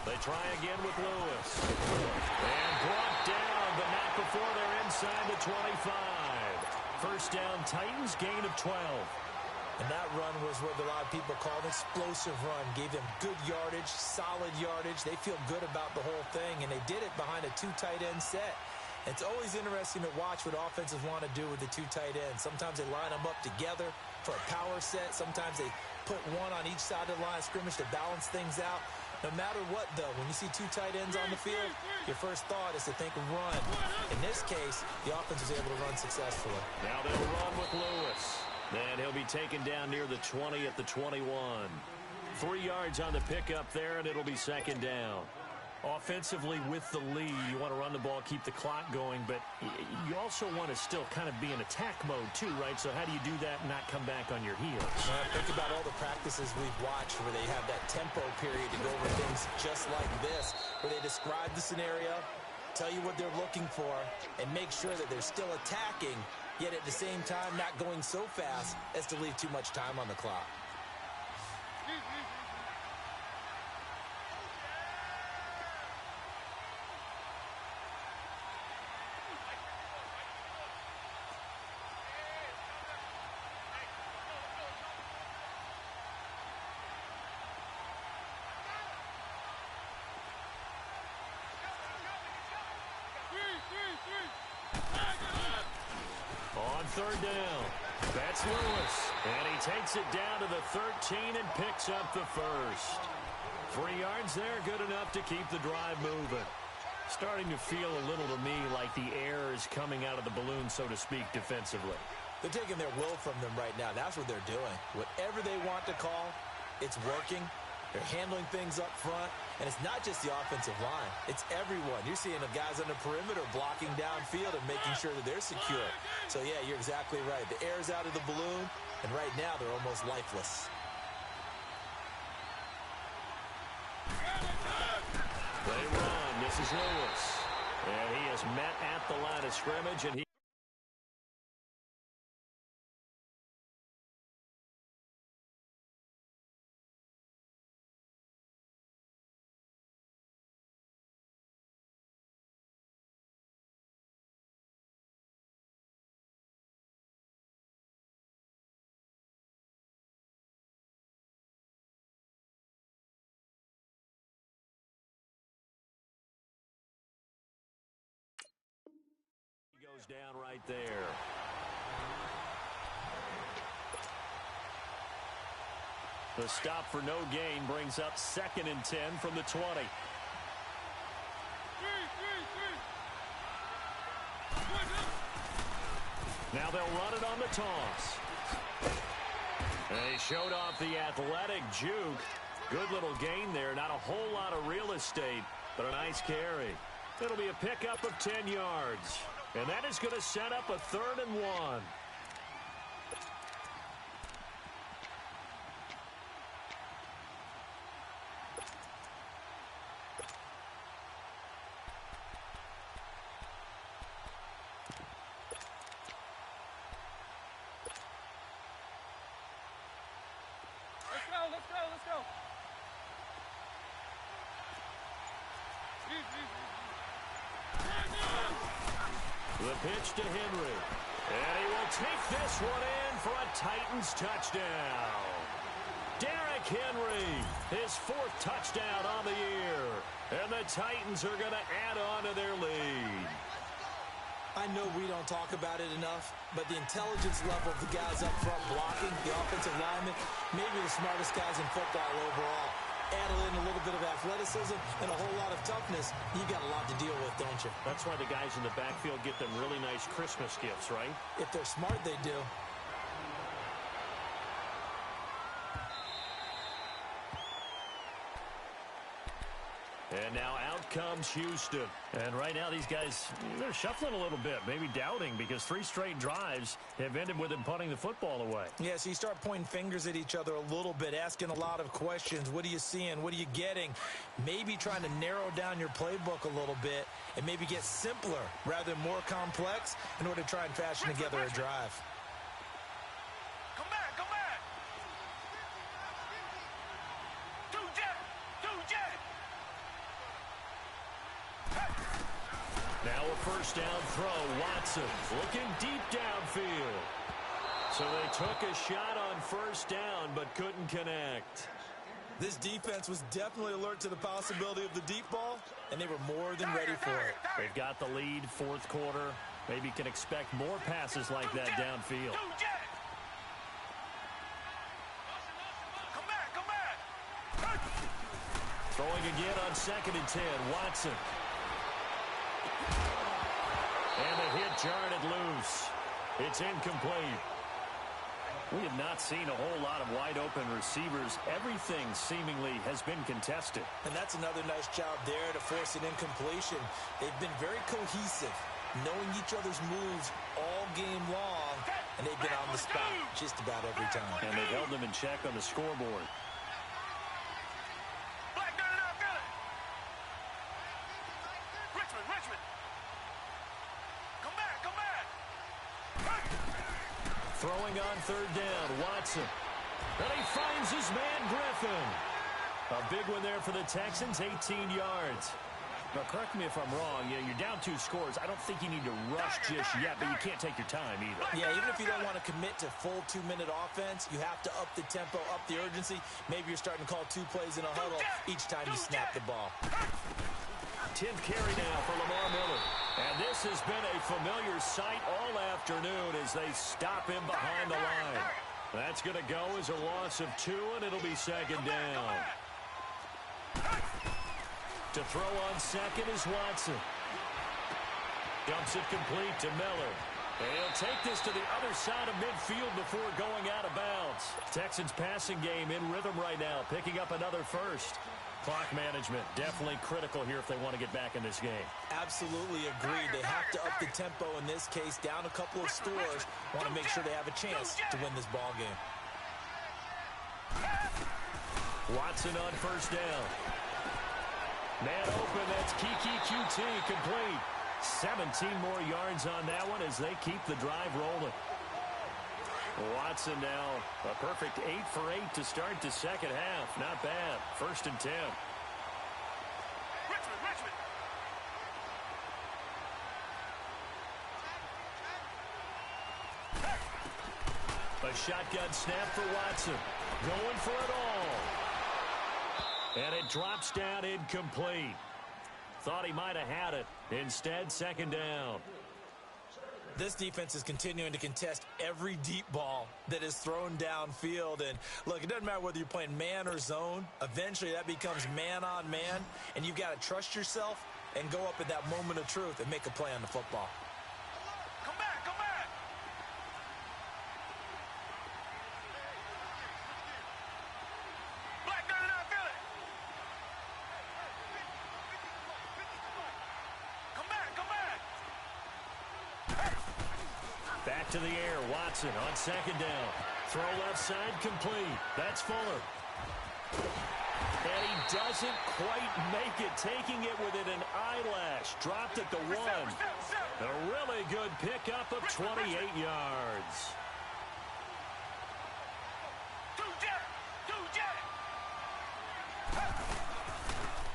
They try again with Lewis. And brought down, but not before they're inside the 25. 1st down, Titans, gain of 12. And that run was what a lot of people call an explosive run. Gave them good yardage, solid yardage. They feel good about the whole thing, and they did it behind a 2 tight end set. It's always interesting to watch what offenses want to do with the 2 tight ends. Sometimes they line them up together for a power set. Sometimes they put one on each side of the line of scrimmage to balance things out. No matter what, though, when you see 2 tight ends on the field, your first thought is to think run. In this case, the offense was able to run successfully. Now they'll run with Lewis. Then he'll be taken down near the 20 at the 21. 3 yards on the pickup there, and it'll be 2nd down. Offensively with the lead, you want to run the ball, keep the clock going, but you also want to still kind of be in attack mode too, right? So how do you do that and not come back on your heels? Think about all the practices we've watched where they have that tempo period to go over things just like this, where they describe the scenario, tell you what they're looking for, and make sure that they're still attacking, yet at the same time not going so fast as to leave too much time on the clock. On third down, that's Lewis. And he takes it down to the 13 and picks up the first. 3 yards there, good enough to keep the drive moving. Starting to feel a little to me like the air is coming out of the balloon, so to speak, defensively. They're taking their will from them right now. That's what they're doing. Whatever they want to call, it's working. They're handling things up front. And it's not just the offensive line. It's everyone. You're seeing the guys on the perimeter blocking downfield and making sure that they're secure. So, yeah, you're exactly right. The air's out of the balloon, and right now they're almost lifeless. They run. This is Lewis. And he is met at the line of scrimmage, and he goes down right there. The stop for no gain brings up 2nd and 10 from the 20. Now they'll run it on the toss. They showed off the athletic juke. Good little gain there. Not a whole lot of real estate, but a nice carry. It'll be a pickup of 10 yards. And that is going to set up a 3rd and 1. Let's go. The pitch to Henry. And he will take this one in for a Titans touchdown. Derrick Henry, his 4th touchdown on the year. And the Titans are going to add on to their lead. I know we don't talk about it enough, but the intelligence level of the guys up front blocking, the offensive linemen, maybe the smartest guys in football overall. Add in a little bit of athleticism and a whole lot of toughness, you got a lot to deal with, don't you? That's why the guys in the backfield get them really nice Christmas gifts, right? If they're smart, they do. And now out comes Houston. And right now these guys, they're shuffling a little bit, maybe doubting, because 3 straight drives have ended with them punting the football away. Yeah, so you start pointing fingers at each other a little bit, asking a lot of questions. What are you seeing? What are you getting? Maybe trying to narrow down your playbook a little bit and maybe get simpler rather than more complex in order to try and fashion together a drive. Come back. Two jet. Now a first down throw. Watson looking deep downfield. So they took a shot on first down but couldn't connect. This defense was definitely alert to the possibility of the deep ball, and they were more than ready for it. They've got the lead, 4th quarter. Maybe can expect more passes like that downfield. Come back. Throwing again on 2nd and 10. Watson. And the hit jarred it loose. It's incomplete. We have not seen a whole lot of wide-open receivers. Everything seemingly has been contested. And that's another nice job there to force an incompletion. They've been very cohesive, knowing each other's moves all game long, and they've been on the spot just about every time. And they've held them in check on the scoreboard. Throwing on third down, Watson. And he finds his man, Griffin. A big one there for the Texans, 18 yards. Now, correct me if I'm wrong. You're down 2 scores. I don't think you need to rush just yet, but you can't take your time either. Yeah, even if you don't want to commit to full 2-minute offense, you have to up the tempo, up the urgency. Maybe you're starting to call 2 plays in a huddle each time you snap the ball. 10th carry now for Lamar Miller. And this has been a familiar sight all afternoon as they stop him behind the line. That's going to go as a loss of 2, and it'll be second down. To throw on second is Watson. Dumps it complete to Miller. And he'll take this to the other side of midfield before going out of bounds. Texans passing game in rhythm right now, picking up another first. Clock management definitely critical here if they want to get back in this game. Absolutely agreed. They have to up the tempo in this case, down a couple of scores. Want to make sure they have a chance to win this ball game. Watson on first down. Man open, that's Kiki QT complete. 17 more yards on that one as they keep the drive rolling. Watson now a perfect 8 for 8 to start the second half. Not bad. 1st and 10. A shotgun snap for Watson. Going for it all. And it drops down incomplete. Thought he might have had it. Instead, second down. This defense is continuing to contest every deep ball that is thrown downfield. And, look, it doesn't matter whether you're playing man or zone. Eventually, that becomes man-on-man, and you've got to trust yourself and go up at that moment of truth and make a play on the football. Come back, come back. Black gun and Philly. Come back, come back. Back to the air, Watson on second down. Throw left side complete. That's Fuller. And he doesn't quite make it, taking it within an eyelash. Dropped at the 1. A really good pickup of 28 yards.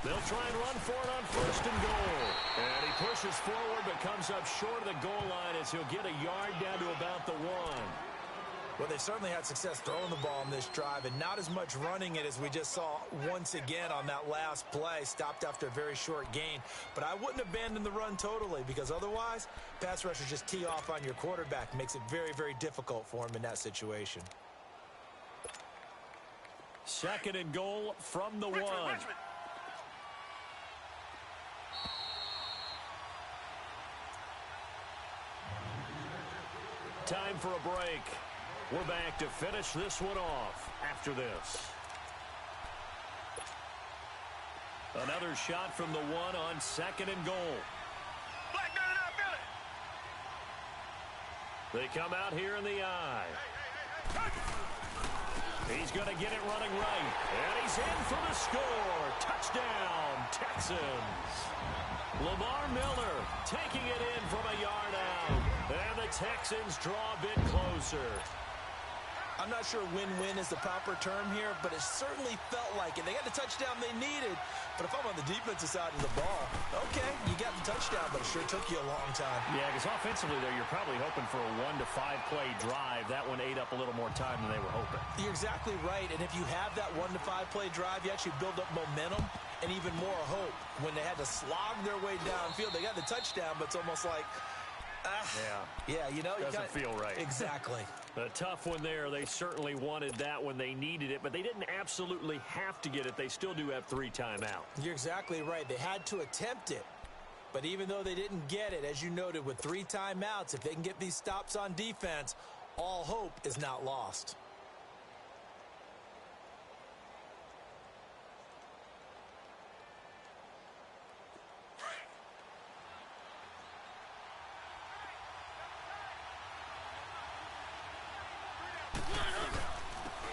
They'll try and run for it on 1st and goal. And he pushes forward but comes up short of the goal line as he'll get a yard down to about the 1. Well, they've certainly had success throwing the ball in this drive and not as much running it as we just saw once again on that last play. Stopped after a very short gain. But I wouldn't abandon the run totally because otherwise, pass rushers just tee off on your quarterback. Makes it very, very difficult for him in that situation. 2nd and goal from the 1. Time for a break. We're back to finish this one off after this. Another shot from the 1 on 2nd and goal. They come out here in the eye. He's going to get it running right. And he's in for the score. Touchdown, Texans. Lamar Miller taking it in from a yard out. And the Texans draw a bit closer. I'm not sure win-win is the proper term here, but it certainly felt like it. They got the touchdown they needed, but if I'm on the defensive side of the ball, okay, you got the touchdown, but it sure took you a long time. Yeah, because offensively there, you're probably hoping for a 1 to 5 play drive. That one ate up a little more time than they were hoping. You're exactly right, and if you have that 1 to 5 play drive, you actually build up momentum and even more hope. When they had to slog their way downfield, they got the touchdown, but it's almost like, yeah, you know, doesn't feel right. Exactly. A tough one there. They certainly wanted that when they needed it, but they didn't absolutely have to get it. They still do have 3 timeouts. You're exactly right. They had to attempt it, but even though they didn't get it, as you noted, with 3 timeouts, if they can get these stops on defense, All hope is not lost.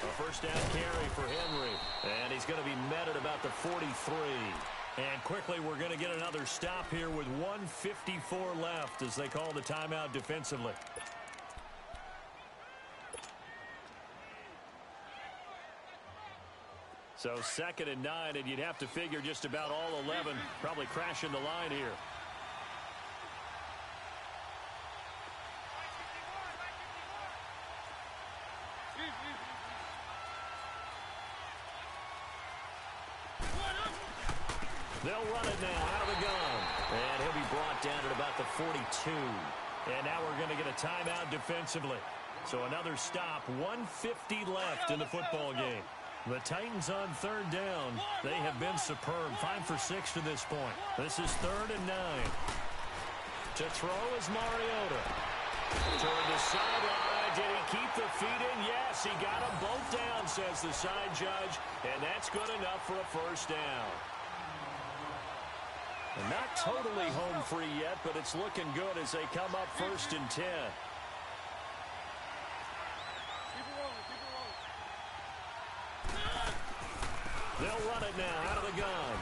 A first down carry for Henry. And he's going to be met at about the 43. And quickly, we're going to get another stop here with 1:54 left as they call the timeout defensively. So 2nd and 9, and you'd have to figure just about all 11 probably crashing the line here. They'll run it now out of the gun. And he'll be brought down at about the 42. And now we're going to get a timeout defensively. So another stop, 1:50 left in the football game. The Titans on 3rd down. They have been superb. 5 for 6 to this point. This is 3rd and 9. To throw is Mariota. Toward the sideline. Did he keep the feet in? Yes, he got them both down, says the side judge. And that's good enough for a first down. And not totally home free yet, but it's looking good as they come up 1st and 10. They'll run it now out of the gun.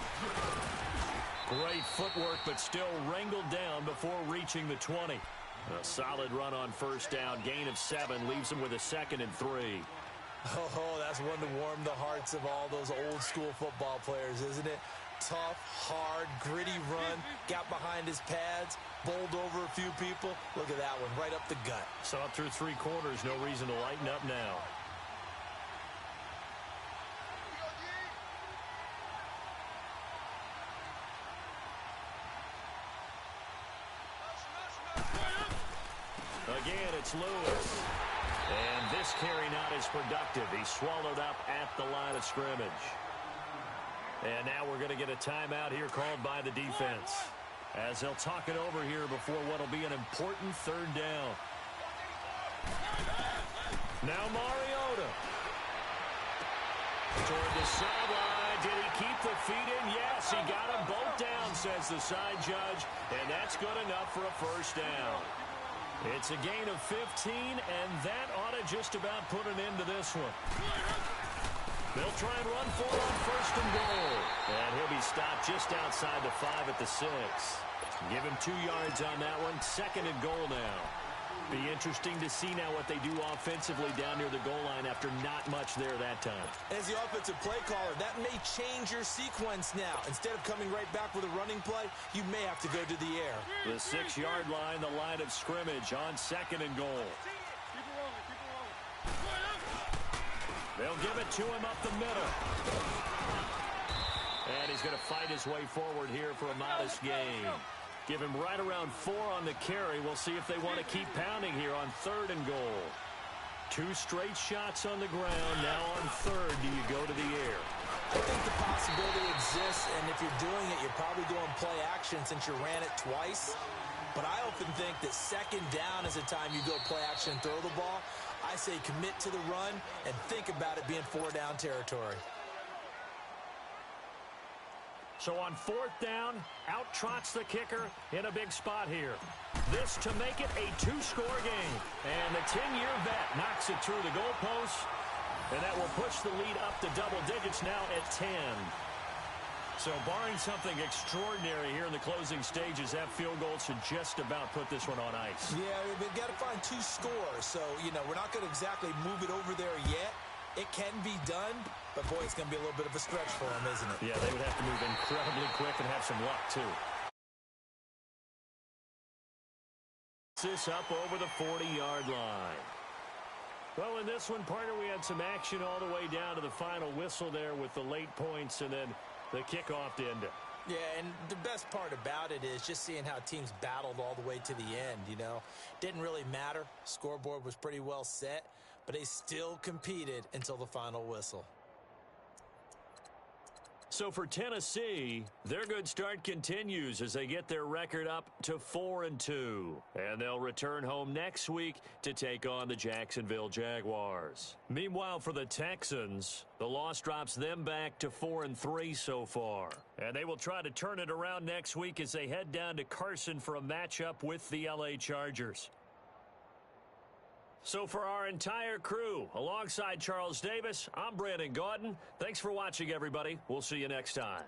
Great footwork, but still wrangled down before reaching the 20. A solid run on first down. Gain of 7 leaves them with a 2nd and 3. Oh, that's one to warm the hearts of all those old school football players, isn't it? Tough, hard, gritty run. Got behind his pads, bowled over a few people. Look at that one, right up the gut. So up through 3 quarters, no reason to lighten up now. Again, it's Lewis. And this carry not as productive. He's swallowed up at the line of scrimmage. And now we're going to get a timeout here called by the defense, as they'll talk it over here before what will be an important 3rd down. Now Mariota. Toward the sideline. Did he keep the feet in? Yes, he got them both down, says the side judge. And that's good enough for a first down. It's a gain of 15, and that ought to just about put an end to this one. They'll try and run for it on 1st and goal. And he'll be stopped just outside the 5 at the 6. Give him 2 yards on that one. 2nd and goal now. Be interesting to see now what they do offensively down near the goal line after not much there that time. As the offensive play caller, that may change your sequence now. Instead of coming right back with a running play, you may have to go to the air. The 6-yard line, the line of scrimmage on 2nd and goal. They'll give it to him up the middle. And he's going to fight his way forward here for a modest gain. Give him right around 4 on the carry. We'll see if they want to keep pounding here on 3rd and goal. 2 straight shots on the ground. Now on 3rd, do you go to the air? I think the possibility exists, and if you're doing it, you're probably doing play action since you ran it twice. But I often think that 2nd down is the time you go play action and throw the ball. I say commit to the run and think about it being 4-down territory. So on 4th down, out trots the kicker in a big spot here. This to make it a 2-score game. And the 10-year vet knocks it through the goalpost. And that will push the lead up to double digits now at 10. So barring something extraordinary here in the closing stages, that field goal should just about put this one on ice. Yeah, we've got to find 2 scores. So, you know, we're not going to exactly move it over there yet. It can be done, but boy, it's going to be a little bit of a stretch for them, isn't it? Yeah, they would have to move incredibly quick and have some luck, too. This up over the 40-yard line. Well, in this one, partner, we had some action all the way down to the final whistle there with the late points and then the kickoff to end it. Yeah, and the best part about it is just seeing how teams battled all the way to the end, you know. Didn't really matter. Scoreboard was pretty well set, but they still competed until the final whistle. So for Tennessee, their good start continues as they get their record up to 4-2. And they'll return home next week to take on the Jacksonville Jaguars. Meanwhile, for the Texans, the loss drops them back to 4-3 so far. And they will try to turn it around next week as they head down to Carson for a matchup with the LA Chargers. So for our entire crew, alongside Charles Davis, I'm Brandon Gaudin. Thanks for watching, everybody. We'll see you next time.